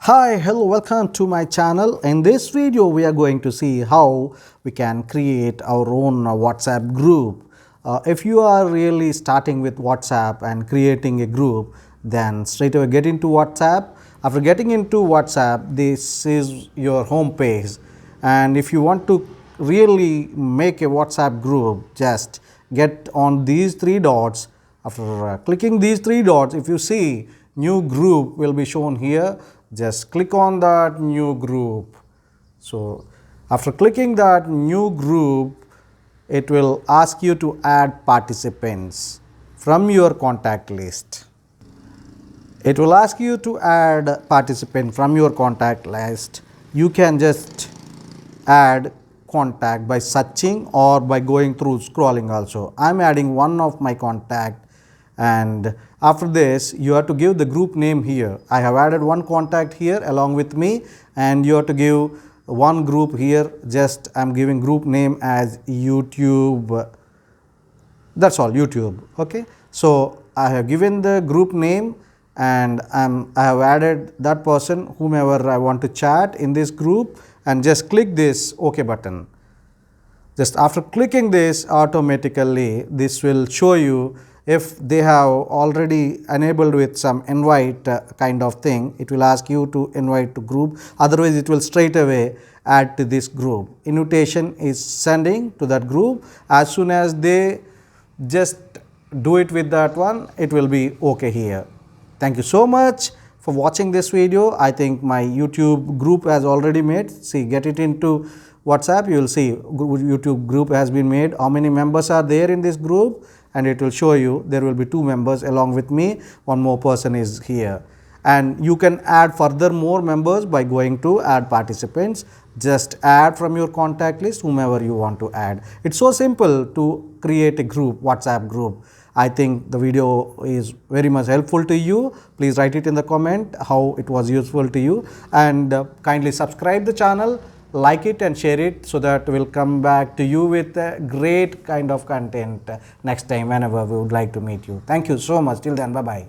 Hi, hello, welcome to my channel. In this video, we are going to see how we can create our own WhatsApp group. If you are really starting with WhatsApp and creating a group, then straight away get into WhatsApp. After getting into WhatsApp, this is your home page. And if you want to really make a WhatsApp group, just get on these three dots. After clicking these three dots, if you see new group will be shown here, just click on that new group. So after clicking that new group, it will ask you to add participants from your contact list. It will ask you to add participant from your contact list. You can just add contact by searching or by going through scrolling also. I am adding one of my contact, and after this you have to give the group name here. I have added one contact here along with me, and you have to give one group here. Just I am giving group name as YouTube. That's all, YouTube. Okay, so I have given the group name, and I have added that person whomever I want to chat in this group, and just click this OK button. Just after clicking this, automatically this will show you if they have already enabled with some invite kind of thing. It will ask you to invite to group, otherwise it will straight away add to this group. Invitation is sending to that group. As soon as they just do it with that one, it will be okay here. Thank you so much for watching this video. I think my YouTube group has already made. See, get it into WhatsApp, you will see YouTube group has been made. How many members are there in this group, and it will show you there will be 2 members along with me. One more person is here, and you can add further more members by going to add participants. Just add from your contact list whomever you want to add. It's so simple to create a group, WhatsApp group. I think the video is very much helpful to you. Please write it in the comment how it was useful to you, and kindly subscribe the channel, like it and share it, so that we'll come back to you with a great kind of content next time whenever we would like to meet you. Thank you so much. Till then, bye bye.